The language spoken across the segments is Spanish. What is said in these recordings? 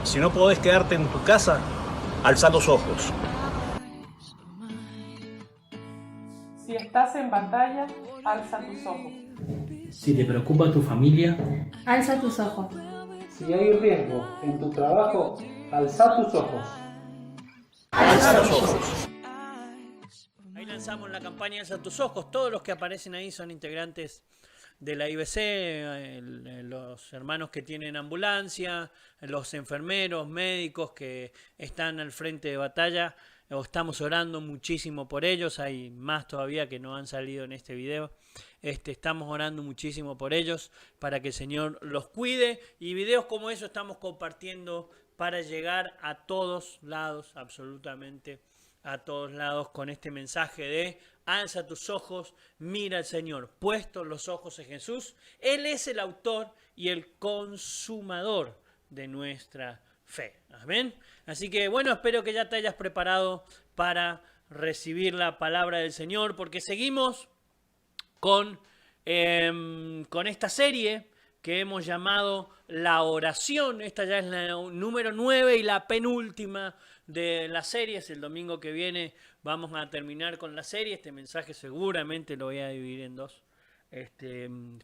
Si no podés quedarte en tu casa, alza los ojos. Si estás en batalla, alza tus ojos. Si te preocupa tu familia, Alza tus ojos. Si hay riesgo en tu trabajo, alza tus ojos. Alza los ojos. Ahí lanzamos la campaña Alza tus ojos. Todos los que aparecen ahí son integrantes de la IBC, los hermanos que tienen ambulancia, los enfermeros, médicos que están al frente de batalla. Estamos orando muchísimo por ellos. Hay más todavía que no han salido en este video. Estamos orando muchísimo por ellos para que el Señor los cuide. Y videos como eso estamos compartiendo para llegar a todos lados, absolutamente a todos lados, con este mensaje de alza tus ojos, mira al Señor, puestos los ojos en Jesús. Él es el autor y el consumador de nuestra fe. Amén. Así que bueno, espero que ya te hayas preparado para recibir la palabra del Señor, porque seguimos con esta serie que hemos llamado La Oración. Esta ya es la número 9 y la penúltima de las series. El domingo que viene vamos a terminar con la serie. Este mensaje seguramente lo voy a dividir en dos.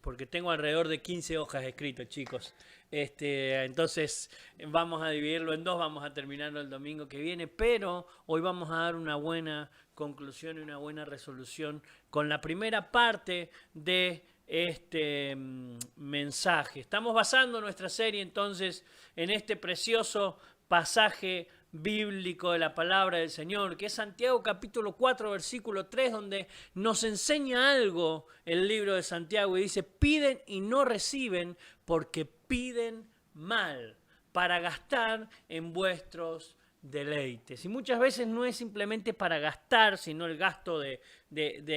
Porque tengo alrededor de 15 hojas escritas, chicos. Entonces vamos a dividirlo en dos, vamos a terminarlo el domingo que viene, pero hoy vamos a dar una buena conclusión y una buena resolución con la primera parte de este mensaje. Estamos basando nuestra serie entonces en este precioso pasaje bíblico de la palabra del Señor, que es Santiago capítulo 4 versículo 3, donde nos enseña algo el libro de Santiago y dice: piden y no reciben porque piden mal para gastar en vuestros deleites. Y muchas veces no es simplemente para gastar, sino el gasto de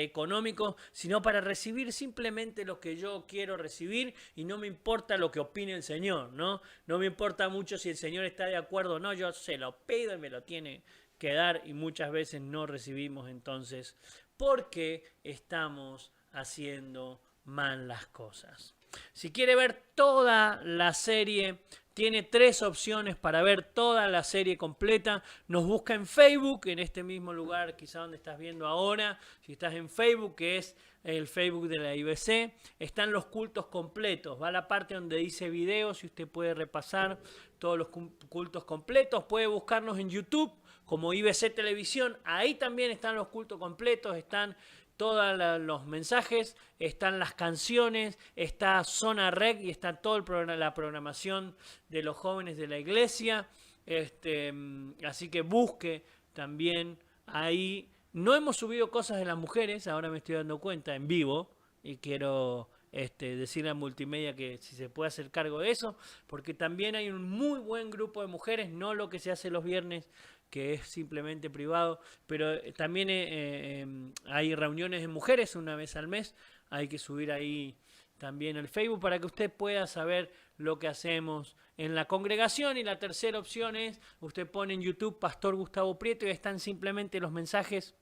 económico, sino para recibir simplemente lo que yo quiero recibir, y no me importa lo que opine el Señor, ¿no? No me importa mucho si el Señor está de acuerdo o no, yo se lo pido y me lo tiene que dar, y muchas veces no recibimos entonces porque estamos haciendo mal las cosas. Si quiere ver toda la serie, tiene 3 opciones para ver toda la serie completa. Nos busca en Facebook, en este mismo lugar, quizá donde estás viendo ahora. Si estás en Facebook, que es el Facebook de la IBC, están los cultos completos. Va a la parte donde dice videos y usted puede repasar todos los cultos completos. Puede buscarnos en YouTube como IBC Televisión. Ahí también están los cultos completos, están todos los mensajes, están las canciones, está Zona Rec y está toda la programación de los jóvenes de la iglesia. Así que busque también ahí. No hemos subido cosas de las mujeres, ahora me estoy dando cuenta, en vivo, y quiero decirle a Multimedia que si se puede hacer cargo de eso, porque también hay un muy buen grupo de mujeres, no lo que se hace los viernes, que es simplemente privado, pero también hay reuniones de mujeres una vez al mes. Hay que subir ahí también el Facebook para que usted pueda saber lo que hacemos en la congregación. Y la tercera opción es, usted pone en YouTube Pastor Gustavo Prieto y están simplemente los mensajes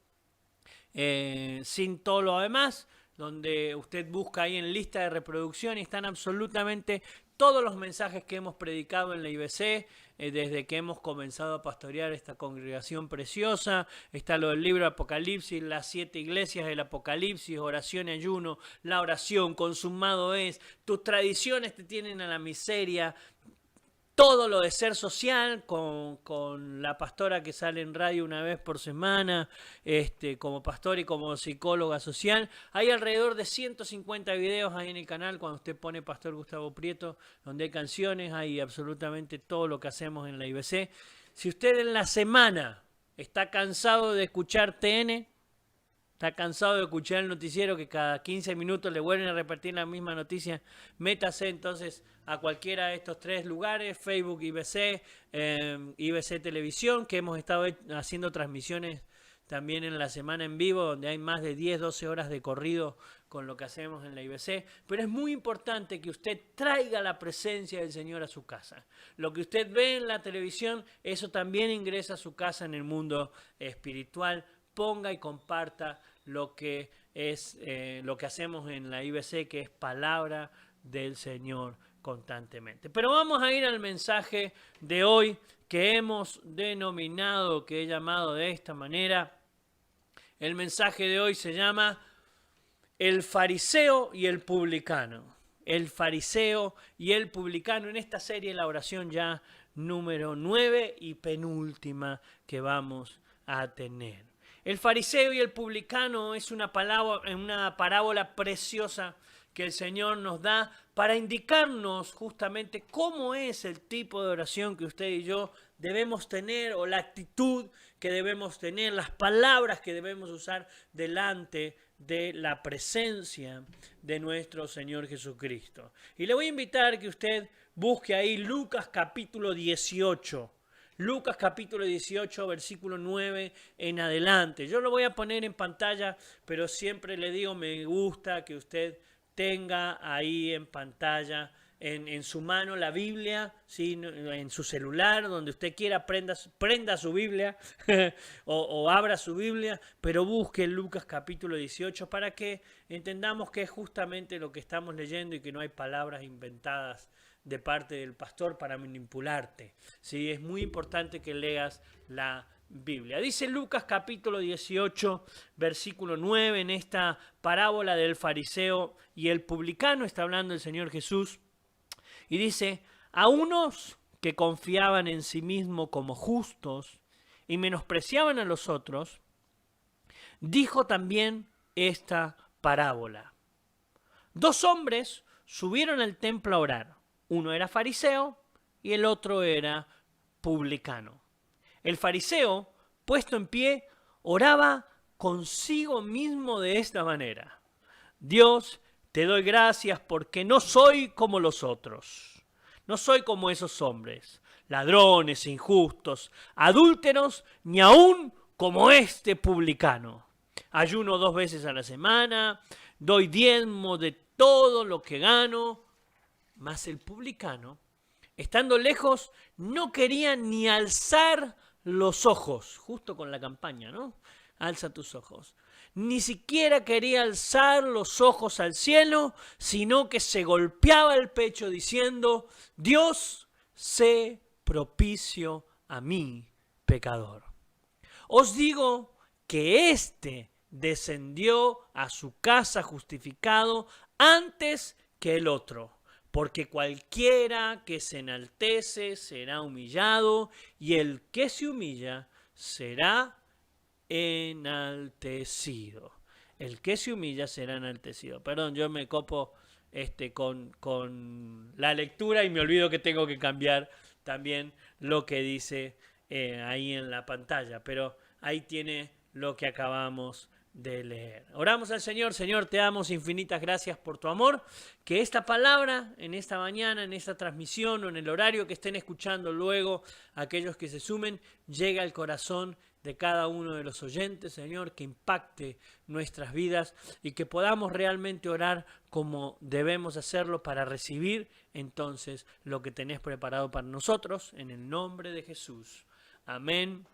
sin todo lo demás, donde usted busca ahí en lista de reproducción y están absolutamente todos los mensajes que hemos predicado en la IBC desde que hemos comenzado a pastorear esta congregación preciosa. Está lo del libro de Apocalipsis, las 7 iglesias del Apocalipsis, oración y ayuno, la oración, consumado es, tus tradiciones te tienen a la miseria. Todo lo de ser social con la pastora que sale en radio una vez por semana, como pastor y como psicóloga social. Hay alrededor de 150 videos ahí en el canal cuando usted pone Pastor Gustavo Prieto, donde hay canciones, hay absolutamente todo lo que hacemos en la IBC. Si usted en la semana está cansado de escuchar TN, está cansado de escuchar el noticiero que cada 15 minutos le vuelven a repetir la misma noticia, métase entonces a cualquiera de estos 3 lugares, Facebook, IBC, IBC Televisión, que hemos estado haciendo transmisiones también en la semana en vivo, donde hay más de 10, 12 horas de corrido con lo que hacemos en la IBC. Pero es muy importante que usted traiga la presencia del Señor a su casa. Lo que usted ve en la televisión, eso también ingresa a su casa en el mundo espiritual. Ponga y comparta lo que es lo que hacemos en la IBC, que es palabra del Señor constantemente. Pero vamos a ir al mensaje de hoy que hemos denominado, que he llamado de esta manera. El mensaje de hoy se llama El fariseo y el publicano. El fariseo y el publicano, en esta serie, la oración ya número 9 y penúltima que vamos a tener. El fariseo y el publicano es una parábola preciosa que el Señor nos da para indicarnos justamente cómo es el tipo de oración que usted y yo debemos tener, o la actitud que debemos tener, las palabras que debemos usar delante de la presencia de nuestro Señor Jesucristo. Y le voy a invitar que usted busque ahí Lucas capítulo 18. Lucas capítulo 18, versículo 9 en adelante. Yo lo voy a poner en pantalla, pero siempre le digo, me gusta que usted tenga ahí en pantalla, en su mano, la Biblia, ¿sí? En su celular, donde usted quiera, prenda su Biblia o abra su Biblia, pero busque Lucas capítulo 18 para que entendamos que es justamente lo que estamos leyendo y que no hay palabras inventadas de parte del pastor para manipularte. ¿Sí? Es muy importante que leas la Biblia. Dice Lucas capítulo 18, versículo 9, en esta parábola del fariseo y el publicano, está hablando el Señor Jesús, y dice: a unos que confiaban en sí mismos como justos y menospreciaban a los otros, dijo también esta parábola. Dos hombres subieron al templo a orar. Uno era fariseo y el otro era publicano. El fariseo, puesto en pie, oraba consigo mismo de esta manera: Dios, te doy gracias porque no soy como los otros. No soy como esos hombres, ladrones, injustos, adúlteros, ni aún como este publicano. Ayuno 2 veces a la semana, doy diezmo de todo lo que gano. Mas el publicano, estando lejos, no quería ni alzar los ojos, justo con la campaña, ¿no? Alza tus ojos. Ni siquiera quería alzar los ojos al cielo, sino que se golpeaba el pecho diciendo: Dios, sé propicio a mí, pecador. Os digo que éste descendió a su casa justificado antes que el otro. Porque cualquiera que se enaltece será humillado, y el que se humilla será enaltecido. El que se humilla será enaltecido. Perdón, yo me copo con la lectura y me olvido que tengo que cambiar también lo que dice ahí en la pantalla. Pero ahí tiene lo que acabamos de leer. Oramos al Señor. Señor, te damos infinitas gracias por tu amor. Que esta palabra en esta mañana, en esta transmisión o en el horario que estén escuchando luego, aquellos que se sumen, llegue al corazón de cada uno de los oyentes, Señor, que impacte nuestras vidas y que podamos realmente orar como debemos hacerlo para recibir entonces lo que tenés preparado para nosotros, en el nombre de Jesús. Amén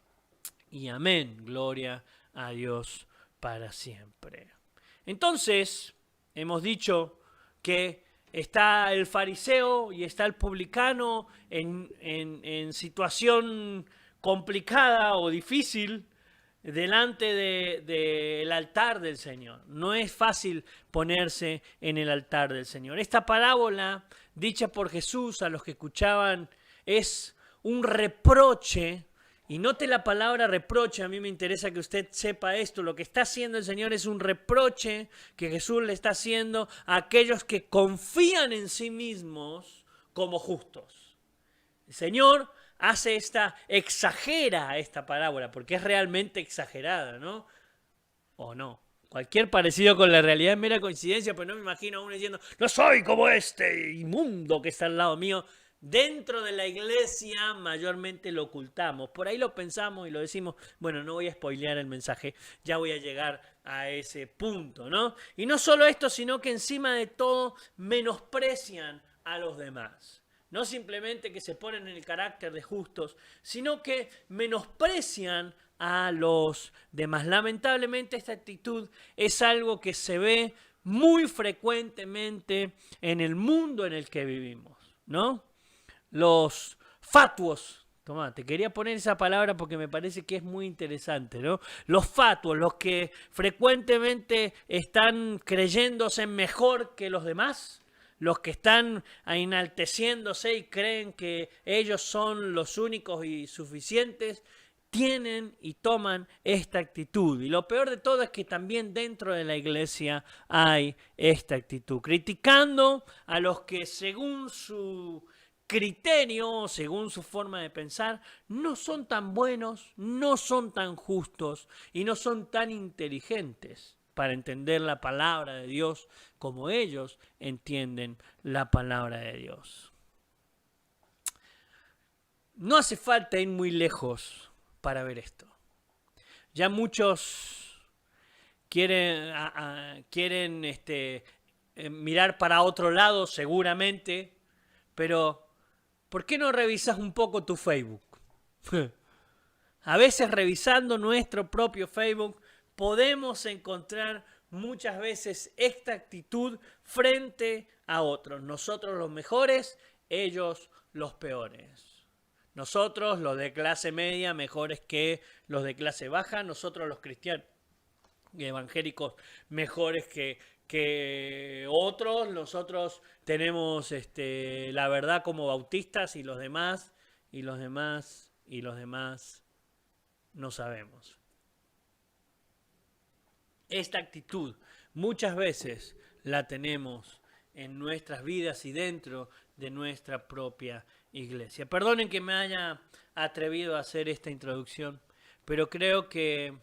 y amén. Gloria a Dios para siempre. Entonces, hemos dicho que está el fariseo y está el publicano en situación complicada o difícil delante del altar del Señor. No es fácil ponerse en el altar del Señor. Esta parábola, dicha por Jesús a los que escuchaban, es un reproche. Y note la palabra reproche, a mí me interesa que usted sepa esto. Lo que está haciendo el Señor es un reproche que Jesús le está haciendo a aquellos que confían en sí mismos como justos. El Señor exagera esta parábola, porque es realmente exagerada, ¿no? ¿O no? Cualquier parecido con la realidad es mera coincidencia, pero no me imagino a uno diciendo: no soy como este inmundo que está al lado mío. Dentro de la iglesia mayormente lo ocultamos. Por ahí lo pensamos y lo decimos. Bueno, no voy a spoilear el mensaje. Ya voy a llegar a ese punto, ¿no? Y no solo esto, sino que encima de todo menosprecian a los demás. No simplemente que se ponen en el carácter de justos, sino que menosprecian a los demás. Lamentablemente esta actitud es algo que se ve muy frecuentemente en el mundo en el que vivimos. ¿no? Los fatuos. Tomá, te quería poner esa palabra porque me parece que es muy interesante, ¿no? Los fatuos, los que frecuentemente están creyéndose mejor que los demás, los que están enalteciéndose y creen que ellos son los únicos y suficientes, tienen y toman esta actitud. Y lo peor de todo es que también dentro de la iglesia hay esta actitud, criticando a los que según su criterio, según su forma de pensar, no son tan buenos, no son tan justos y no son tan inteligentes para entender la palabra de Dios como ellos entienden la palabra de Dios. No hace falta ir muy lejos para ver esto. Ya muchos quieren mirar para otro lado seguramente, pero ¿por qué no revisas un poco tu Facebook? A veces revisando nuestro propio Facebook podemos encontrar muchas veces esta actitud frente a otros. Nosotros los mejores, ellos los peores. Nosotros los de clase media mejores que los de clase baja. Nosotros los cristianos evangélicos mejores que otros. Nosotros tenemos la verdad como bautistas y los demás no sabemos. Esta actitud muchas veces la tenemos en nuestras vidas y dentro de nuestra propia iglesia. Perdonen que me haya atrevido a hacer esta introducción, pero creo que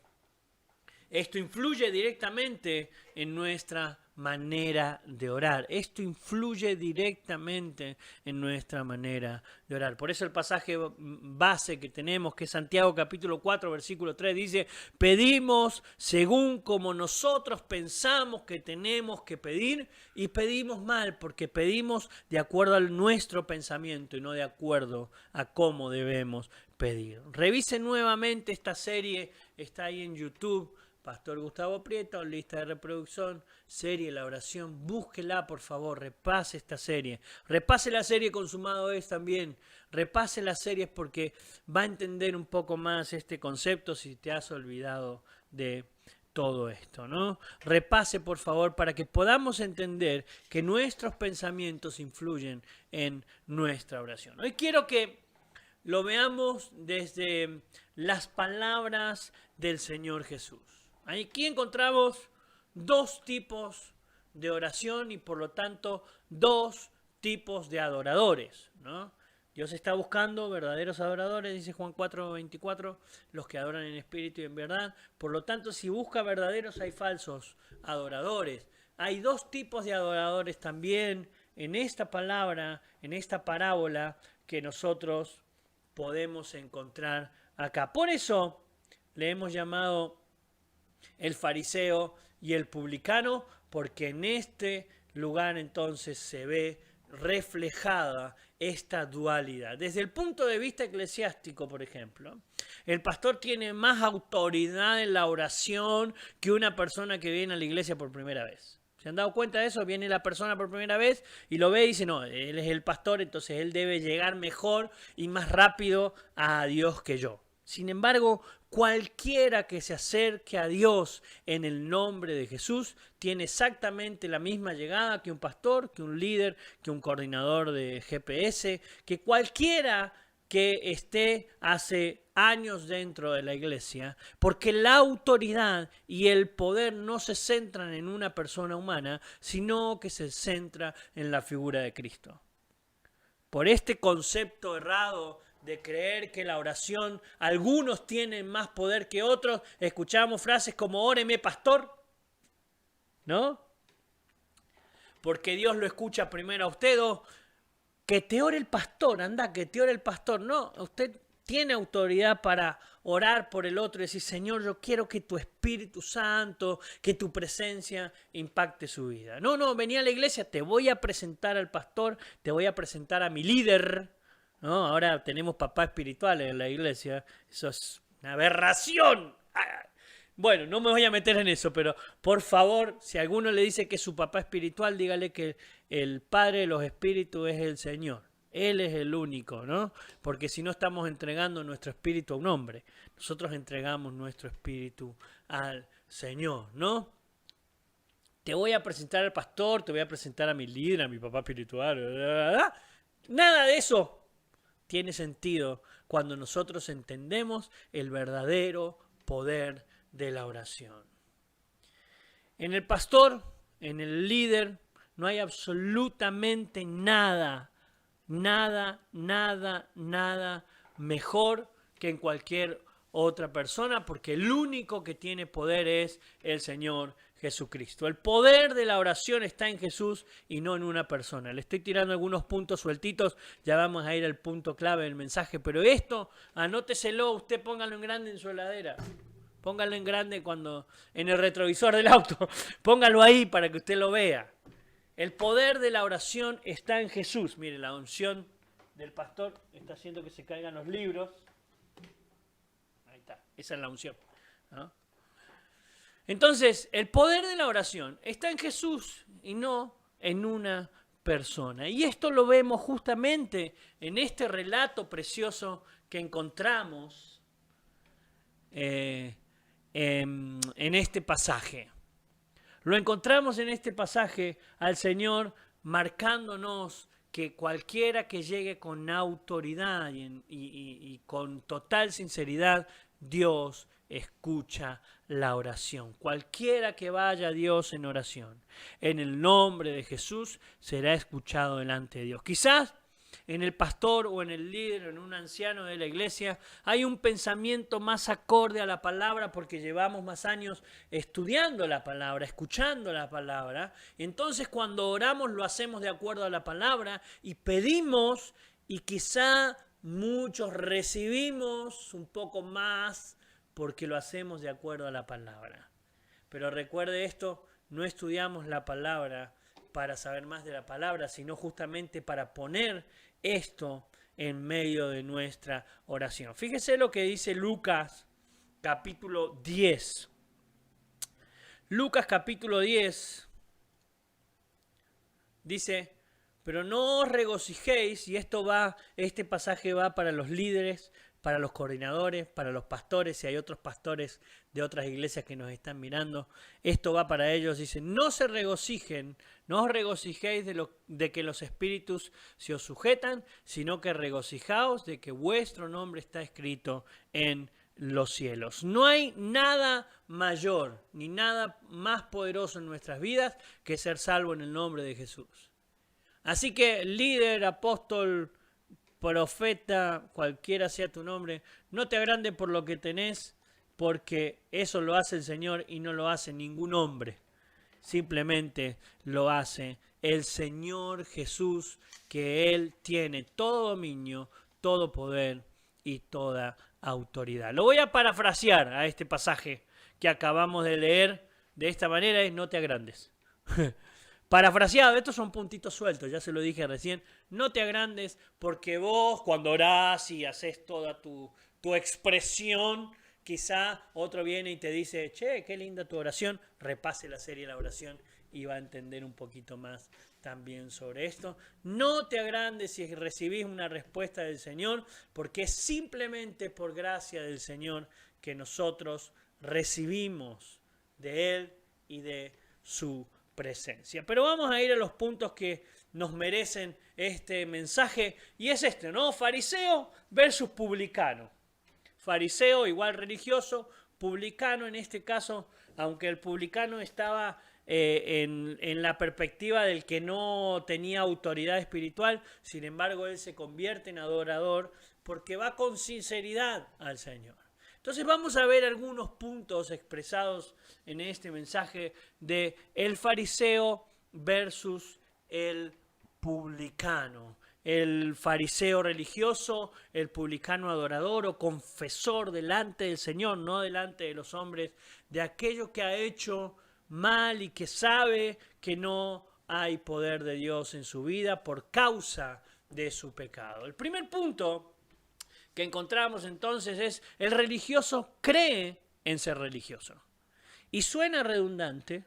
esto influye directamente en nuestra manera de orar. Esto influye directamente en nuestra manera de orar. Por eso el pasaje base que tenemos, que es Santiago capítulo 4, versículo 3, dice: pedimos según como nosotros pensamos que tenemos que pedir, y pedimos mal porque pedimos de acuerdo a nuestro pensamiento y no de acuerdo a cómo debemos pedir. Revise nuevamente esta serie, está ahí en YouTube. Pastor Gustavo Prieto, lista de reproducción, serie La Oración, búsquela por favor, repase esta serie, repase la serie Consumado Es también, repase las series porque va a entender un poco más este concepto si te has olvidado de todo esto, ¿no? Repase por favor para que podamos entender que nuestros pensamientos influyen en nuestra oración. Hoy quiero que lo veamos desde las palabras del Señor Jesús. Aquí encontramos dos tipos de oración y por lo tanto dos tipos de adoradores, ¿no? Dios está buscando verdaderos adoradores, dice Juan 4:24, los que adoran en espíritu y en verdad. Por lo tanto, si busca verdaderos, hay falsos adoradores. Hay dos tipos de adoradores también en esta palabra, en esta parábola que nosotros podemos encontrar acá. Por eso le hemos llamado el fariseo y el publicano, porque en este lugar entonces se ve reflejada esta dualidad. Desde el punto de vista eclesiástico, por ejemplo, el pastor tiene más autoridad en la oración que una persona que viene a la iglesia por primera vez. ¿Se han dado cuenta de eso? Viene la persona por primera vez y lo ve y dice, no, él es el pastor, entonces él debe llegar mejor y más rápido a Dios que yo. Sin embargo, cualquiera que se acerque a Dios en el nombre de Jesús tiene exactamente la misma llegada que un pastor, que un líder, que un coordinador de GPS, que cualquiera que esté hace años dentro de la iglesia, porque la autoridad y el poder no se centran en una persona humana, sino que se centra en la figura de Cristo. Por este concepto errado de creer que la oración, algunos tienen más poder que otros, escuchamos frases como óreme pastor, ¿no? Porque Dios lo escucha primero a usted, o que te ore el pastor, anda, que te ore el pastor. No, usted tiene autoridad para orar por el otro y decir, Señor, yo quiero que tu Espíritu Santo, que tu presencia impacte su vida. No, vení a la iglesia, te voy a presentar al pastor, te voy a presentar a mi líder, ¿no? Ahora tenemos papás espirituales en la iglesia. Eso es una aberración. Bueno, no me voy a meter en eso, pero por favor, si alguno le dice que es su papá espiritual, dígale que el Padre de los Espíritus es el Señor. Él es el único, ¿no? Porque si no estamos entregando nuestro espíritu a un hombre, nosotros entregamos nuestro espíritu al Señor, ¿no? Te voy a presentar al pastor, te voy a presentar a mi líder, a mi papá espiritual. Nada de eso tiene sentido cuando nosotros entendemos el verdadero poder de la oración. En el pastor, en el líder, no hay absolutamente nada mejor que en cualquier otra persona, porque el único que tiene poder es el Señor Jesucristo. El poder de la oración está en Jesús y no en una persona. Le estoy tirando algunos puntos sueltitos, ya vamos a ir al punto clave del mensaje, pero esto, anóteselo, usted póngalo en grande en su heladera. Póngalo en grande en el retrovisor del auto. Póngalo ahí para que usted lo vea. El poder de la oración está en Jesús. Mire, la unción del pastor está haciendo que se caigan los libros. Ahí está, esa es la unción, ¿no? Entonces, el poder de la oración está en Jesús y no en una persona. Y esto lo vemos justamente en este relato precioso que encontramos en este pasaje. Lo encontramos en este pasaje al Señor marcándonos que cualquiera que llegue con autoridad y con total sinceridad, Dios escucha la oración. Cualquiera que vaya a Dios en oración, en el nombre de Jesús, será escuchado delante de Dios. Quizás en el pastor o en el líder o en un anciano de la iglesia hay un pensamiento más acorde a la palabra porque llevamos más años estudiando la palabra, escuchando la palabra. Entonces cuando oramos lo hacemos de acuerdo a la palabra y pedimos y quizá muchos recibimos un poco más porque lo hacemos de acuerdo a la palabra. Pero recuerde esto, no estudiamos la palabra para saber más de la palabra, sino justamente para poner esto en medio de nuestra oración. Fíjese lo que dice Lucas capítulo 10. Lucas capítulo 10 dice, pero no os regocijéis, y este pasaje va para los líderes, para los coordinadores, para los pastores, si hay otros pastores de otras iglesias que nos están mirando, esto va para ellos. Dice, no se regocijen, no os regocijéis de que los espíritus se os sujetan, sino que regocijaos de que vuestro nombre está escrito en los cielos. No hay nada mayor ni nada más poderoso en nuestras vidas que ser salvo en el nombre de Jesús. Así que líder, apóstol, profeta, cualquiera sea tu nombre, no te agrandes por lo que tenés, porque eso lo hace el Señor y no lo hace ningún hombre. Simplemente lo hace el Señor Jesús, que Él tiene todo dominio, todo poder y toda autoridad. Lo voy a parafrasear a este pasaje que acabamos de leer de esta manera, es no te agrandes. Parafraseado, estos son puntitos sueltos, ya se lo dije recién. No te agrandes porque vos cuando orás y haces toda tu expresión, quizá otro viene y te dice, che, qué linda tu oración, repase la serie de la oración y va a entender un poquito más también sobre esto. No te agrandes si recibís una respuesta del Señor, porque es simplemente por gracia del Señor que nosotros recibimos de Él y de su presencia. Pero vamos a ir a los puntos que nos merecen este mensaje y es este, ¿no? Fariseo versus publicano. Fariseo igual religioso, publicano en este caso, aunque el publicano estaba en la perspectiva del que no tenía autoridad espiritual, sin embargo él se convierte en adorador porque va con sinceridad al Señor. Entonces vamos a ver algunos puntos expresados en este mensaje de el fariseo versus el publicano. El fariseo religioso, el publicano adorador o confesor delante del Señor, no delante de los hombres, de aquello que ha hecho mal y que sabe que no hay poder de Dios en su vida por causa de su pecado. El primer punto que encontramos entonces es el religioso cree en ser religioso. Y suena redundante,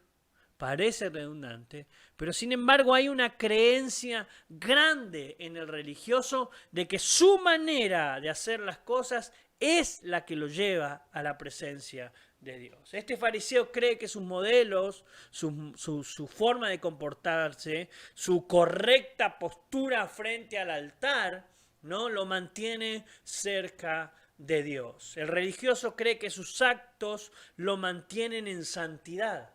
parece redundante, pero sin embargo hay una creencia grande en el religioso de que su manera de hacer las cosas es la que lo lleva a la presencia de Dios. Este fariseo cree que sus modelos, su forma de comportarse, su correcta postura frente al altar, ¿no?, lo mantiene cerca de Dios. El religioso cree que sus actos lo mantienen en santidad.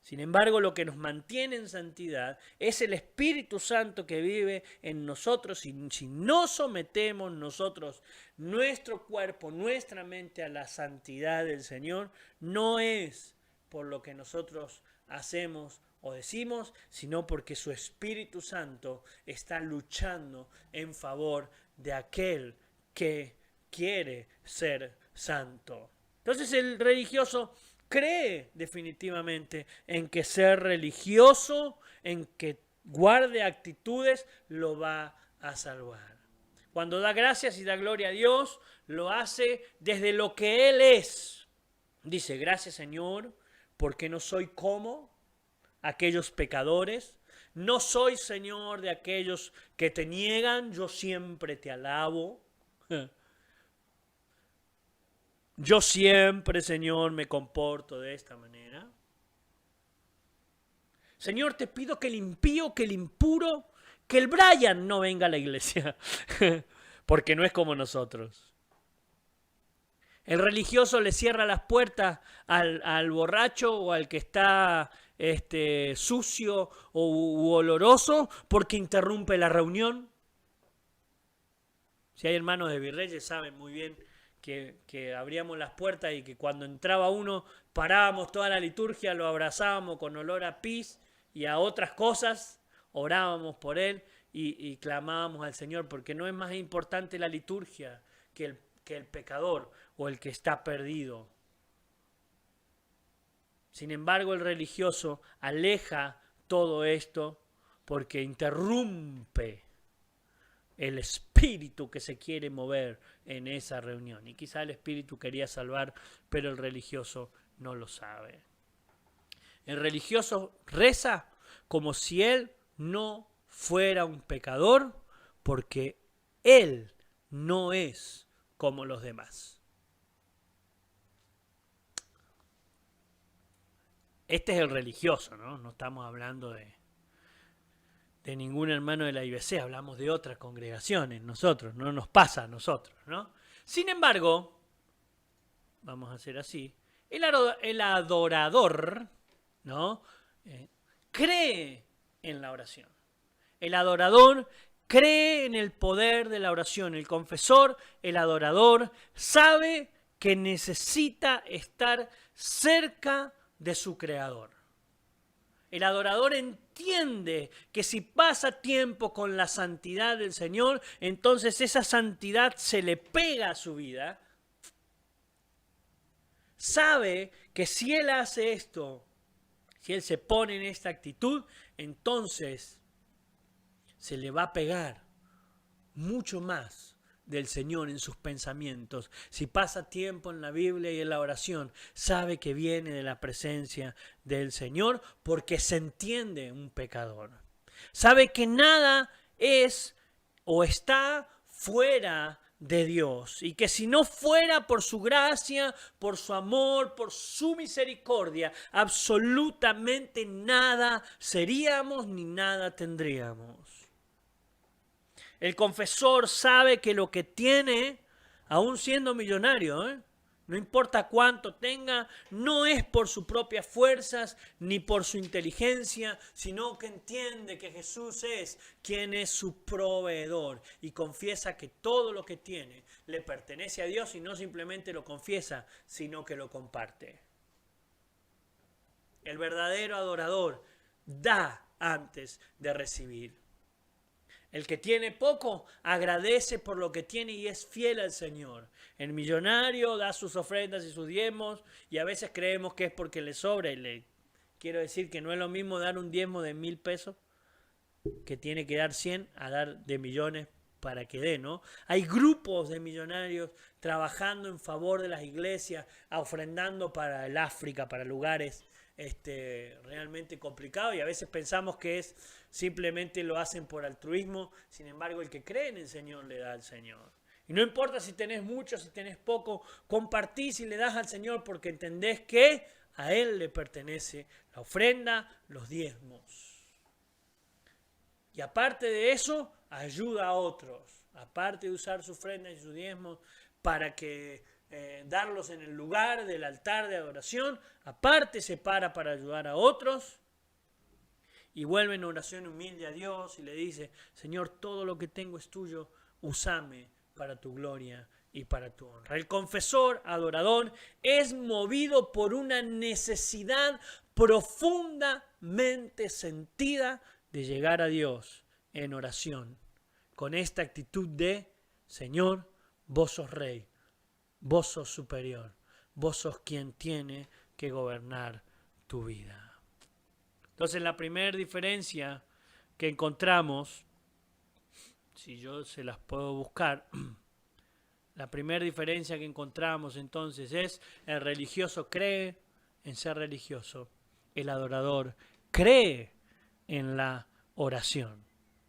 Sin embargo, lo que nos mantiene en santidad es el Espíritu Santo que vive en nosotros. Y si no sometemos nosotros nuestro cuerpo, nuestra mente a la santidad del Señor, no es por lo que nosotros hacemos o decimos, sino porque su Espíritu Santo está luchando en favor de aquel que quiere ser santo. Entonces el religioso cree definitivamente en que ser religioso, en que guarde actitudes, lo va a salvar. Cuando da gracias y da gloria a Dios, lo hace desde lo que Él es. Dice, gracias Señor, porque no soy como aquellos pecadores. No soy, Señor, de aquellos que te niegan, yo siempre te alabo. Yo siempre, Señor, me comporto de esta manera. Señor, te pido que el impío, que el impuro, que el Brian no venga a la iglesia, porque no es como nosotros. El religioso le cierra las puertas al borracho o al que está sucio u oloroso porque interrumpe la reunión. Si hay hermanos de Virreyes saben muy bien que abríamos las puertas y que cuando entraba uno parábamos toda la liturgia, lo abrazábamos con olor a pis y a otras cosas, orábamos por él y clamábamos al Señor, porque no es más importante la liturgia que el pecador o el que está perdido. Sin embargo, el religioso aleja todo esto porque interrumpe el espíritu que se quiere mover en esa reunión. Y quizá el espíritu quería salvar, pero el religioso no lo sabe. El religioso reza como si él no fuera un pecador, porque él no es como los demás. Este es el religioso, ¿no? No estamos hablando de ningún hermano de la IBC, hablamos de otras congregaciones, nosotros, no nos pasa a nosotros, ¿no? Sin embargo, vamos a hacer así, el adorador, ¿no?, cree en la oración. El adorador cree en el poder de la oración. El confesor, el adorador, sabe que necesita estar cerca de su Creador. El adorador entiende que si pasa tiempo con la santidad del Señor, entonces esa santidad se le pega a su vida. Sabe que si él hace esto, si él se pone en esta actitud, entonces se le va a pegar mucho más del Señor en sus pensamientos. Si pasa tiempo en la Biblia y en la oración, sabe que viene de la presencia del Señor porque se entiende un pecador. Sabe que nada es o está fuera de Dios y que si no fuera por su gracia, por su amor, por su misericordia, absolutamente nada seríamos ni nada tendríamos. El confesor sabe que lo que tiene, aún siendo millonario, no importa cuánto tenga, no es por sus propias fuerzas ni por su inteligencia, sino que entiende que Jesús es quien es su proveedor y confiesa que todo lo que tiene le pertenece a Dios y no simplemente lo confiesa, sino que lo comparte. El verdadero adorador da antes de recibir. El que tiene poco agradece por lo que tiene y es fiel al Señor. El millonario da sus ofrendas y sus diezmos y a veces creemos que es porque le sobra. Y le quiero decir que no es lo mismo dar un diezmo de 1,000 pesos que tiene que dar 100 a dar de millones para que dé, ¿no? Hay grupos de millonarios trabajando en favor de las iglesias, ofrendando para el África, para lugares realmente complicado y a veces pensamos que es simplemente lo hacen por altruismo. Sin embargo, el que cree en el Señor le da al Señor. Y no importa si tenés mucho, si tenés poco, compartís y le das al Señor porque entendés que a Él le pertenece la ofrenda, los diezmos. Y aparte de eso, ayuda a otros. Aparte de usar su ofrenda y sus diezmos para que darlos en el lugar del altar de adoración, aparte se para ayudar a otros y vuelve en oración humilde a Dios y le dice: Señor, todo lo que tengo es tuyo, úsame para tu gloria y para tu honra. El confesor, adorador, es movido por una necesidad profundamente sentida de llegar a Dios en oración, con esta actitud de: Señor, vos sos Rey, vos sos superior, vos sos quien tiene que gobernar tu vida. Entonces, la primera diferencia que encontramos, si yo se las puedo buscar, la primera diferencia que encontramos entonces es: el religioso cree en ser religioso, el adorador cree en la oración.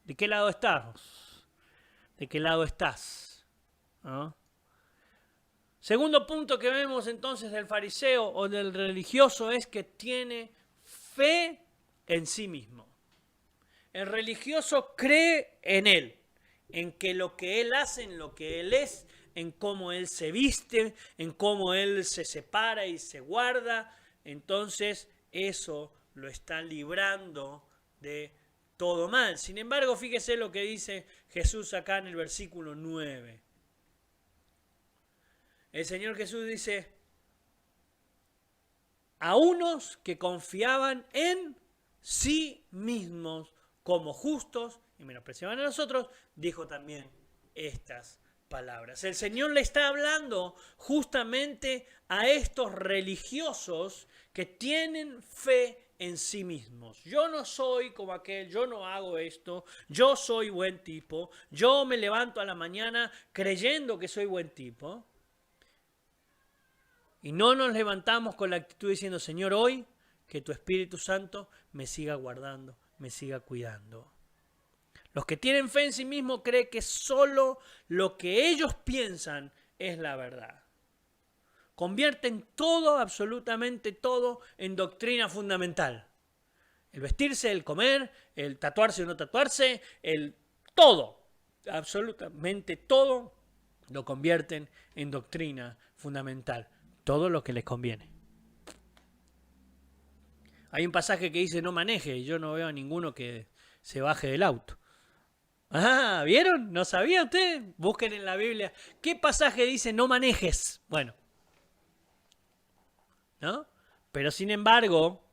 ¿De qué lado estamos? ¿De qué lado estás? ¿No? Segundo punto que vemos entonces del fariseo o del religioso es que tiene fe en sí mismo. El religioso cree en él, en que lo que él hace, en lo que él es, en cómo él se viste, en cómo él se separa y se guarda. Entonces eso lo está librando de todo mal. Sin embargo, fíjese lo que dice Jesús acá en el versículo 9. El Señor Jesús dice: a unos que confiaban en sí mismos como justos y menospreciaban a los otros, dijo también estas palabras. El Señor le está hablando justamente a estos religiosos que tienen fe en sí mismos. Yo no soy como aquel, yo no hago esto, yo soy buen tipo, yo me levanto a la mañana creyendo que soy buen tipo. Y no nos levantamos con la actitud diciendo: Señor, hoy que tu Espíritu Santo me siga guardando, me siga cuidando. Los que tienen fe en sí mismos creen que solo lo que ellos piensan es la verdad. Convierten todo, absolutamente todo, en doctrina fundamental. El vestirse, el comer, el tatuarse o no tatuarse, el todo, absolutamente todo, lo convierten en doctrina fundamental. Todo lo que les conviene. Hay un pasaje que dice: no maneje, y yo no veo a ninguno que se baje del auto. Ah, ¿vieron? ¿No sabía usted? Busquen en la Biblia. ¿Qué pasaje dice no manejes? Bueno, ¿no? Pero sin embargo,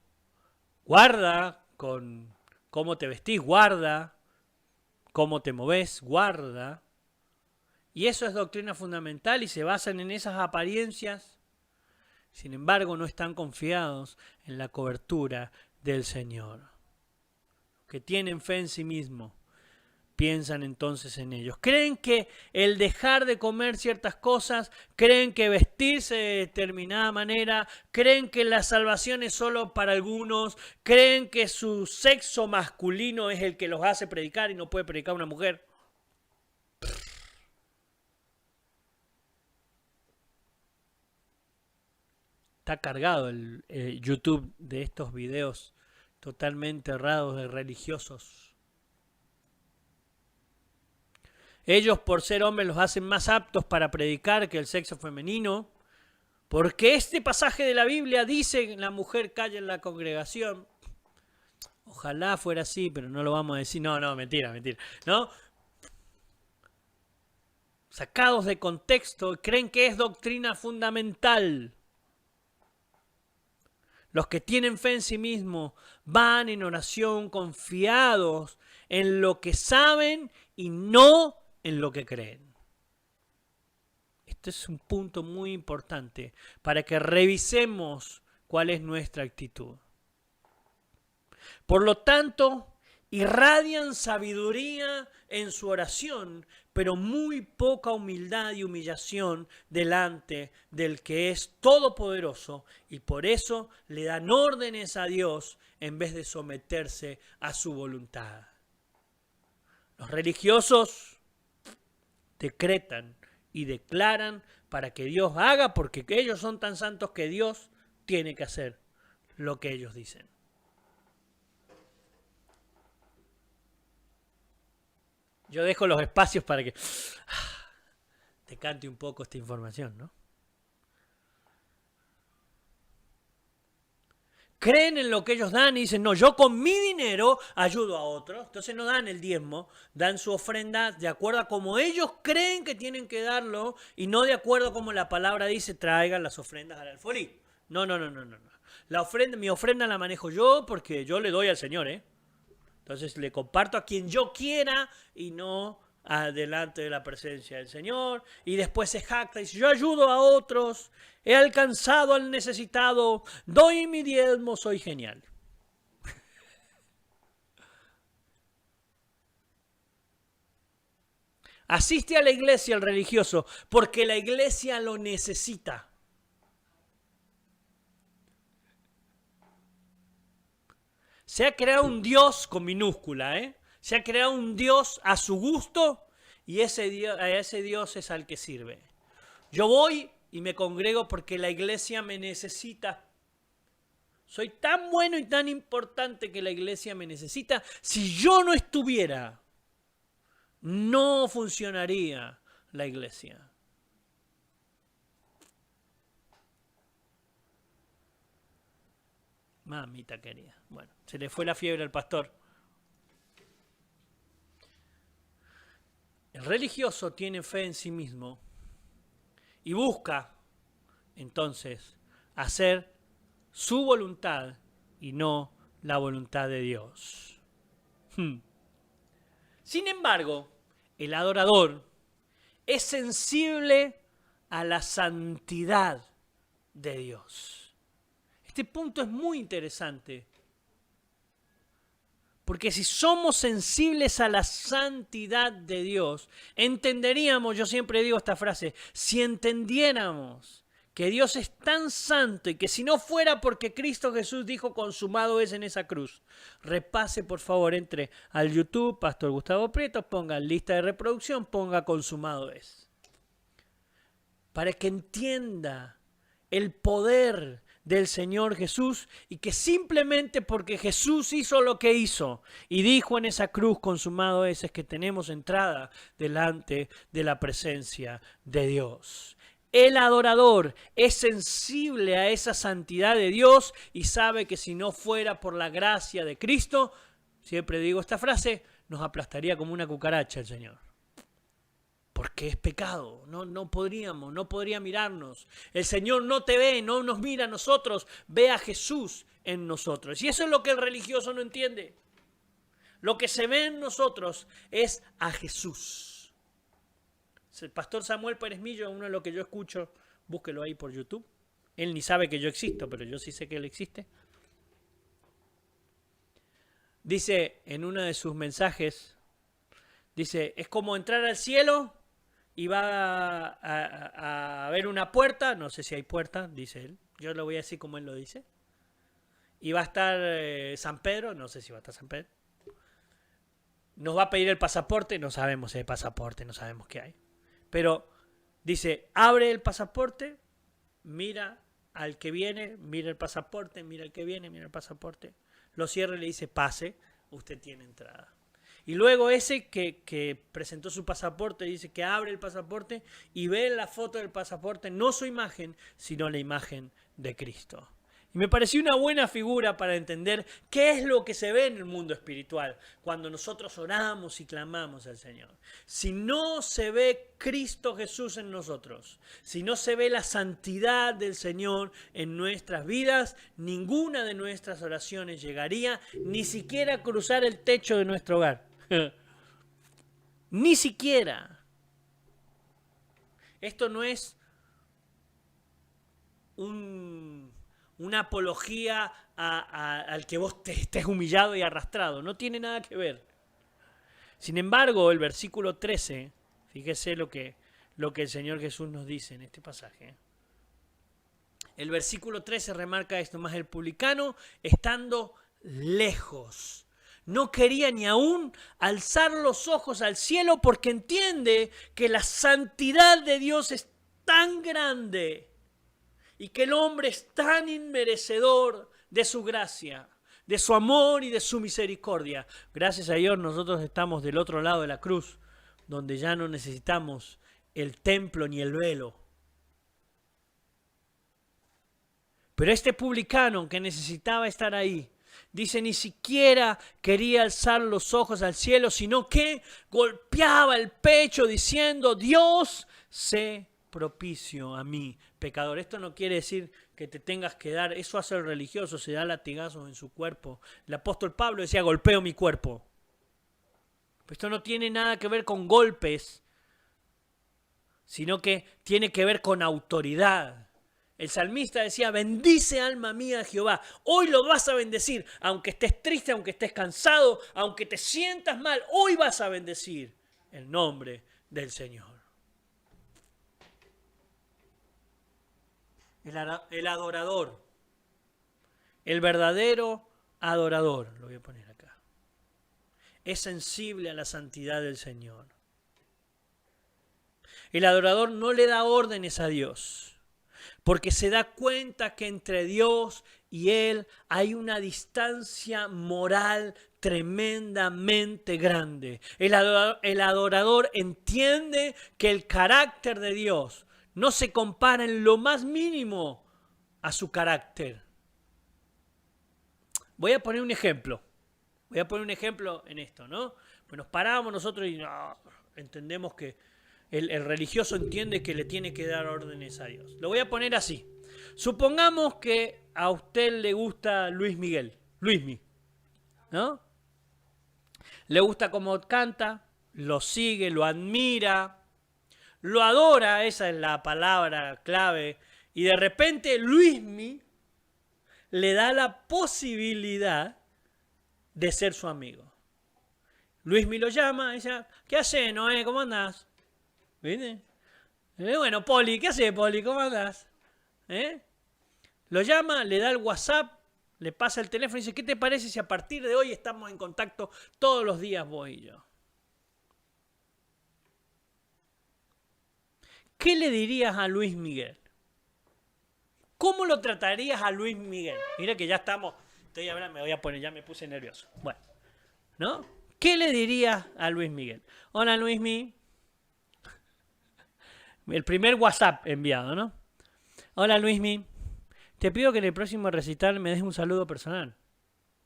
guarda con cómo te vestís, guarda cómo te movés, guarda. Y eso es doctrina fundamental y se basan en esas apariencias. Sin embargo, no están confiados en la cobertura del Señor. Que tienen fe en sí mismos, piensan entonces en ellos. Creen que el dejar de comer ciertas cosas, creen que vestirse de determinada manera, creen que la salvación es solo para algunos, creen que su sexo masculino es el que los hace predicar y no puede predicar una mujer. Está cargado el YouTube de estos videos totalmente errados de religiosos. Ellos, por ser hombres, los hacen más aptos para predicar que el sexo femenino, porque este pasaje de la Biblia dice que la mujer calla en la congregación. Ojalá fuera así, pero no lo vamos a decir. No, mentira, ¿no? Sacados de contexto, creen que es doctrina fundamental. Los que tienen fe en sí mismos van en oración confiados en lo que saben y no en lo que creen. Este es un punto muy importante para que revisemos cuál es nuestra actitud. Por lo tanto, irradian sabiduría en su oración, pero muy poca humildad y humillación delante del que es todopoderoso, y por eso le dan órdenes a Dios en vez de someterse a su voluntad. Los religiosos decretan y declaran para que Dios haga, porque ellos son tan santos que Dios tiene que hacer lo que ellos dicen. Yo dejo los espacios para que te cante un poco esta información, ¿no? Creen en lo que ellos dan y dicen, no, yo con mi dinero ayudo a otros. Entonces no dan el diezmo, dan su ofrenda de acuerdo a como ellos creen que tienen que darlo y no de acuerdo a como la palabra dice, traigan las ofrendas al alfolí. No. Mi ofrenda la manejo yo porque yo le doy al Señor, ¿eh? Entonces le comparto a quien yo quiera y no delante de la presencia del Señor. Y después se jacta y dice, yo ayudo a otros, he alcanzado al necesitado, doy mi diezmo, soy genial. Asiste a la iglesia el religioso porque la iglesia lo necesita. Se ha creado un Dios con minúscula, ¿eh? Se ha creado un Dios a su gusto y a ese Dios es al que sirve. Yo voy y me congrego porque la iglesia me necesita. Soy tan bueno y tan importante que la iglesia me necesita. Si yo no estuviera, no funcionaría la iglesia. Mamita querida. Bueno, se le fue la fiebre al pastor. El religioso tiene fe en sí mismo y busca, entonces, hacer su voluntad y no la voluntad de Dios. Sin embargo, el adorador es sensible a la santidad de Dios. Este punto es muy interesante, porque si somos sensibles a la santidad de Dios, entenderíamos, yo siempre digo esta frase, si entendiéramos que Dios es tan santo y que si no fuera porque Cristo Jesús dijo consumado es en esa cruz, repase por favor, entre al YouTube, Pastor Gustavo Prieto, ponga lista de reproducción, ponga consumado es. Para que entienda el poder del Señor Jesús y que simplemente porque Jesús hizo lo que hizo y dijo en esa cruz consumado es que tenemos entrada delante de la presencia de Dios. El adorador es sensible a esa santidad de Dios y sabe que si no fuera por la gracia de Cristo, siempre digo esta frase, nos aplastaría como una cucaracha el Señor. Porque es pecado, no podría mirarnos. El Señor no te ve, no nos mira a nosotros, ve a Jesús en nosotros. Y eso es lo que el religioso no entiende. Lo que se ve en nosotros es a Jesús. El pastor Samuel Pérez Millo, uno de los que yo escucho, búsquelo ahí por YouTube. Él ni sabe que yo existo, pero yo sí sé que él existe. Dice en uno de sus mensajes, dice, es como entrar al cielo y va a ver una puerta, no sé si hay puerta, dice él, yo lo voy a decir como él lo dice, y va a estar San Pedro, no sé si va a estar San Pedro, nos va a pedir el pasaporte, no sabemos si hay pasaporte, no sabemos qué hay, pero dice, abre el pasaporte, mira al que viene, mira el pasaporte, mira al que viene, mira el pasaporte, lo cierra y le dice, pase, usted tiene entrada. Y luego ese que presentó su pasaporte dice que abre el pasaporte y ve la foto del pasaporte, no su imagen, sino la imagen de Cristo. Y me pareció una buena figura para entender qué es lo que se ve en el mundo espiritual cuando nosotros oramos y clamamos al Señor. Si no se ve Cristo Jesús en nosotros, si no se ve la santidad del Señor en nuestras vidas, ninguna de nuestras oraciones llegaría ni siquiera a cruzar el techo de nuestro hogar. Ni siquiera. Esto no es una apología al que vos te estés humillado y arrastrado. No tiene nada que ver. Sin embargo, el versículo 13 Fíjese lo que el Señor Jesús nos dice en este pasaje. El versículo 13 remarca esto: más el publicano, estando lejos, no quería ni aún alzar los ojos al cielo, porque entiende que la santidad de Dios es tan grande y que el hombre es tan inmerecedor de su gracia, de su amor y de su misericordia. Gracias a Dios nosotros estamos del otro lado de la cruz, donde ya no necesitamos el templo ni el velo. Pero este publicano que necesitaba estar ahí, dice, ni siquiera quería alzar los ojos al cielo, sino que golpeaba el pecho diciendo: Dios, sé propicio a mí, pecador. Esto no quiere decir que te tengas que dar, eso hace el religioso, se da latigazos en su cuerpo. El apóstol Pablo decía: golpeo mi cuerpo. Pero esto no tiene nada que ver con golpes, sino que tiene que ver con autoridad. El salmista decía: bendice alma mía a Jehová. Hoy lo vas a bendecir, aunque estés triste, aunque estés cansado, aunque te sientas mal, hoy vas a bendecir el nombre del Señor. El adorador, el verdadero adorador, lo voy a poner acá, es sensible a la santidad del Señor. El adorador no le da órdenes a Dios, porque se da cuenta que entre Dios y Él hay una distancia moral tremendamente grande. El adorador entiende que el carácter de Dios no se compara en lo más mínimo a su carácter. Voy a poner un ejemplo. Voy a poner un ejemplo en esto, ¿no? Pues nos paramos nosotros y no, entendemos que el religioso entiende que le tiene que dar órdenes a Dios. Lo voy a poner así. Supongamos que a usted le gusta Luis Miguel, Luismi, ¿no? Le gusta cómo canta, lo sigue, lo admira, lo adora, esa es la palabra clave, y de repente Luismi le da la posibilidad de ser su amigo. Luismi lo llama y dice: ¿qué haces, Noé? ¿Cómo andás? ¿Viste? Bueno, Poli, ¿qué haces, Poli? ¿Cómo andás? Lo llama, le da el WhatsApp, le pasa el teléfono y dice: ¿qué te parece si a partir de hoy estamos en contacto todos los días vos y yo? ¿Qué le dirías a Luis Miguel? ¿Cómo lo tratarías a Luis Miguel? Mira que ya estamos, estoy hablando, me voy a poner, ya me puse nervioso. Bueno, ¿no? ¿Qué le dirías a Luis Miguel? Hola, Luismi. El primer WhatsApp enviado, ¿no? Hola, Luismi. Te pido que en el próximo recital me des un saludo personal.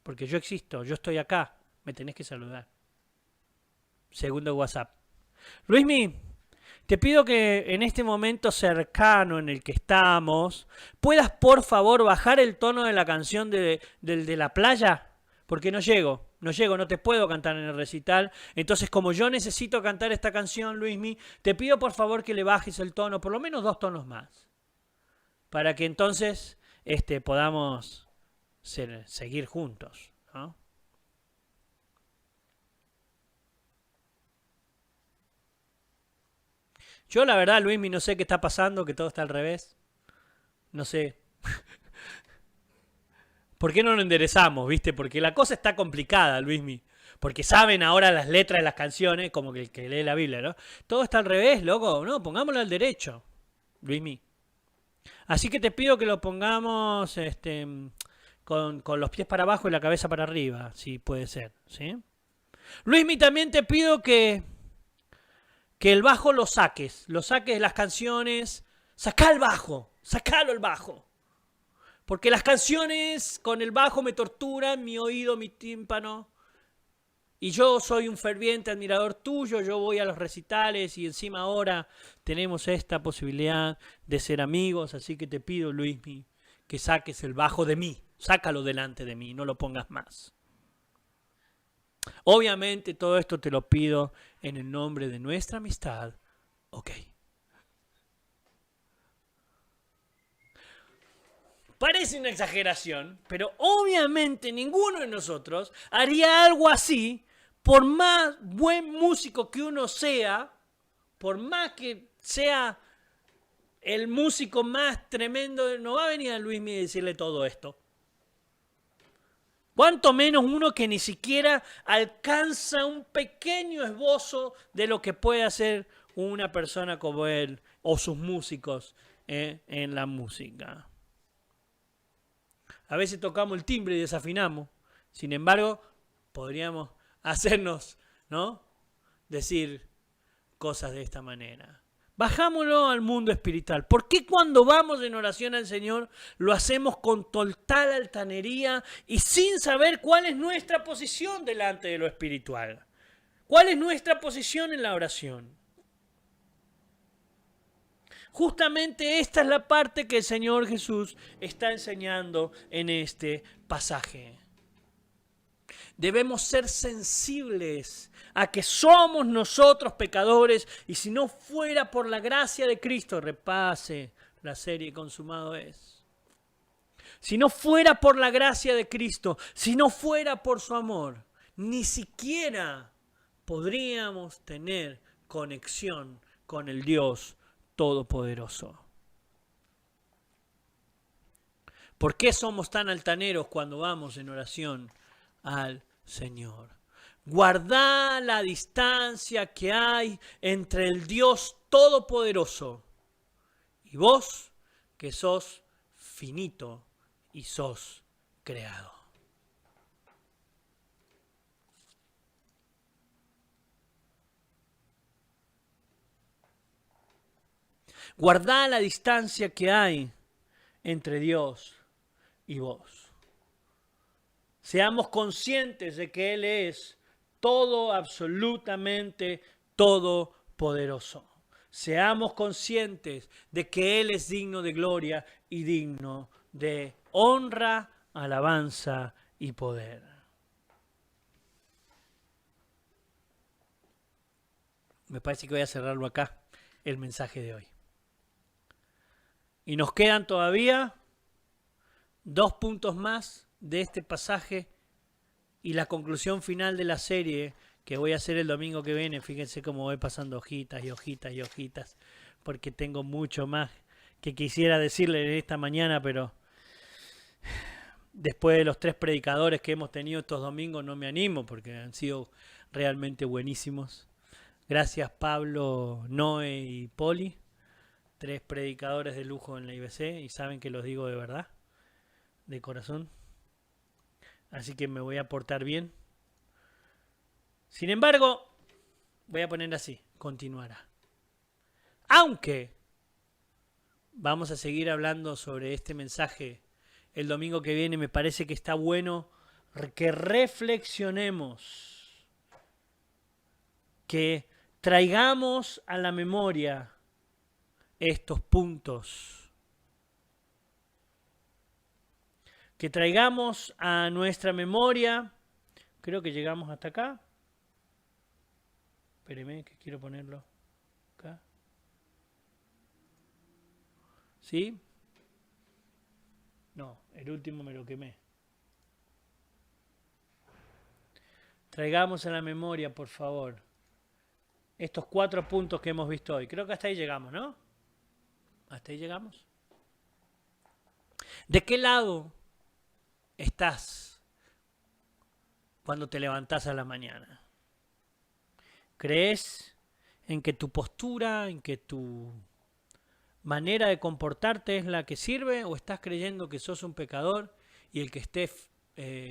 Porque yo existo, yo estoy acá. Me tenés que saludar. Segundo WhatsApp. Luismi, te pido que en este momento cercano en el que estamos, puedas por favor bajar el tono de la canción de la playa, porque no llego, no te puedo cantar en el recital. Entonces, como yo necesito cantar esta canción, Luismi, te pido por favor que le bajes el tono, por lo menos 2 tonos más, para que entonces podamos seguir juntos, ¿no? Yo la verdad, Luismi, no sé qué está pasando, que todo está al revés. No sé. ¿Por qué no lo enderezamos, viste? Porque la cosa está complicada, Luismi. Porque saben ahora las letras de las canciones, como que el que lee la Biblia, ¿no? Todo está al revés, loco. No, pongámoslo al derecho, Luismi. Así que te pido que lo pongamos con los pies para abajo y la cabeza para arriba, si puede ser, ¿sí? Luismi, también te pido que el bajo lo saques de las canciones. Sacá el bajo, sacalo el bajo. Porque las canciones con el bajo me torturan mi oído, mi tímpano. Y yo soy un ferviente admirador tuyo, yo voy a los recitales y encima ahora tenemos esta posibilidad de ser amigos. Así que te pido, Luismi, que saques el bajo de mí, sácalo delante de mí, no lo pongas más. Obviamente todo esto te lo pido en el nombre de nuestra amistad. Ok. Parece una exageración, pero obviamente ninguno de nosotros haría algo así, por más buen músico que uno sea por más que sea el músico más tremendo, no va a venir a Luismi y decirle todo esto. Cuanto menos uno que ni siquiera alcanza un pequeño esbozo de lo que puede hacer una persona como él o sus músicos en la música. A veces tocamos el timbre y desafinamos. Sin embargo, podríamos hacernos, ¿no?, decir cosas de esta manera. Bajámoslo al mundo espiritual. ¿Por qué cuando vamos en oración al Señor lo hacemos con total altanería y sin saber cuál es nuestra posición delante de lo espiritual? ¿Cuál es nuestra posición en la oración? Justamente esta es la parte que el Señor Jesús está enseñando en este pasaje. Debemos ser sensibles a que somos nosotros pecadores y si no fuera por la gracia de Cristo, repase la serie Consumado es. Si no fuera por la gracia de Cristo, si no fuera por su amor, ni siquiera podríamos tener conexión con el Dios Todopoderoso. ¿Por qué somos tan altaneros cuando vamos en oración al Señor? Guardá la distancia que hay entre el Dios Todopoderoso y vos, que sos finito y sos creado. Guardá la distancia que hay entre Dios y vos. Seamos conscientes de que Él es todo, absolutamente todopoderoso. Seamos conscientes de que Él es digno de gloria y digno de honra, alabanza y poder. Me parece que voy a cerrarlo acá, el mensaje de hoy. Y nos quedan todavía 2 puntos más de este pasaje y la conclusión final de la serie que voy a hacer el domingo que viene. Fíjense cómo voy pasando hojitas y hojitas y hojitas, porque tengo mucho más que quisiera decirle esta mañana, pero después de los 3 predicadores que hemos tenido estos domingos no me animo, porque han sido realmente buenísimos. Gracias Pablo, Noé y Poli, 3 predicadores de lujo en la IBC, y saben que los digo de verdad, de corazón. Así que me voy a portar bien. Sin embargo, voy a poner así, continuará. Aunque vamos a seguir hablando sobre este mensaje el domingo que viene, me parece que está bueno que reflexionemos, que traigamos a la memoria estos puntos, que traigamos a nuestra memoria. Creo que llegamos hasta acá. Espéreme que quiero ponerlo acá. ¿Sí? No, el último me lo quemé. Traigamos a la memoria, por favor, estos 4 puntos que hemos visto hoy. Creo que hasta ahí llegamos, ¿no? ¿Hasta ahí llegamos? ¿De qué lado estás cuando te levantás a la mañana? ¿Crees en que tu postura, en que tu manera de comportarte es la que sirve, o estás creyendo que sos un pecador y el que esté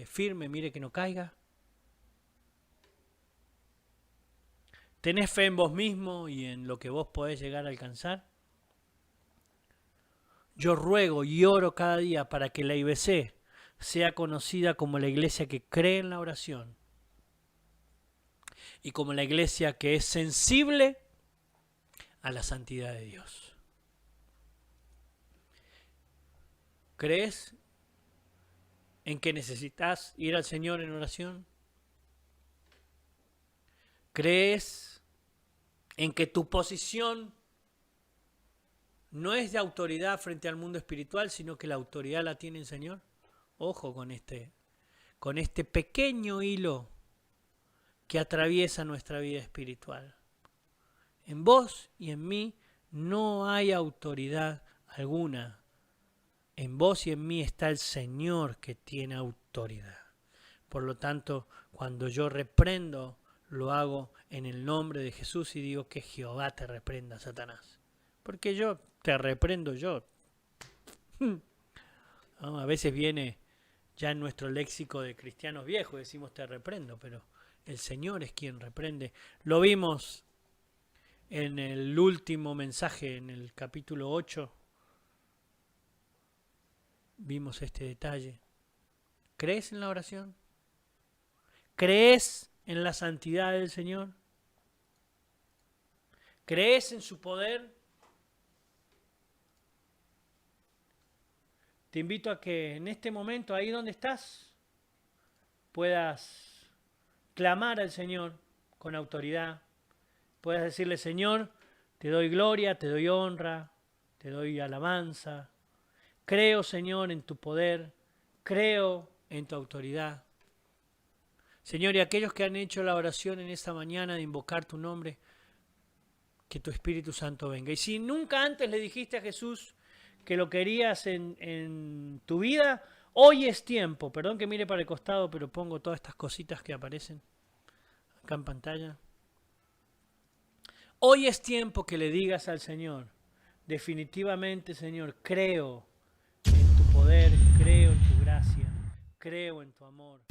firme mire que no caiga? ¿Tenés fe en vos mismo y en lo que vos podés llegar a alcanzar? Yo ruego y oro cada día para que la IBC sea conocida como la iglesia que cree en la oración y como la iglesia que es sensible a la santidad de Dios. ¿Crees en que necesitas ir al Señor en oración? ¿Crees en que tu posición no es de autoridad frente al mundo espiritual, sino que la autoridad la tiene el Señor? Ojo con este pequeño hilo que atraviesa nuestra vida espiritual. En vos y en mí no hay autoridad alguna. En vos y en mí está el Señor que tiene autoridad. Por lo tanto, cuando yo reprendo, lo hago en el nombre de Jesús y digo que Jehová te reprenda, Satanás. Porque yo te reprendo yo. ¿No? A veces viene ya en nuestro léxico de cristianos viejos, decimos te reprendo, pero el Señor es quien reprende. Lo vimos en el último mensaje, en el capítulo 8. Vimos este detalle. ¿Crees en la oración? ¿Crees en la santidad del Señor? ¿Crees en su poder? Te invito a que en este momento, ahí donde estás, puedas clamar al Señor con autoridad. Puedas decirle, Señor, te doy gloria, te doy honra, te doy alabanza. Creo, Señor, en tu poder, creo en tu autoridad. Señor, y aquellos que han hecho la oración en esta mañana de invocar tu nombre, que tu Espíritu Santo venga. Y si nunca antes le dijiste a Jesús que lo querías en tu vida, hoy es tiempo. Perdón que mire para el costado, pero pongo todas estas cositas que aparecen acá en pantalla. Hoy es tiempo que le digas al Señor, definitivamente, Señor, creo en tu poder, creo en tu gracia, creo en tu amor.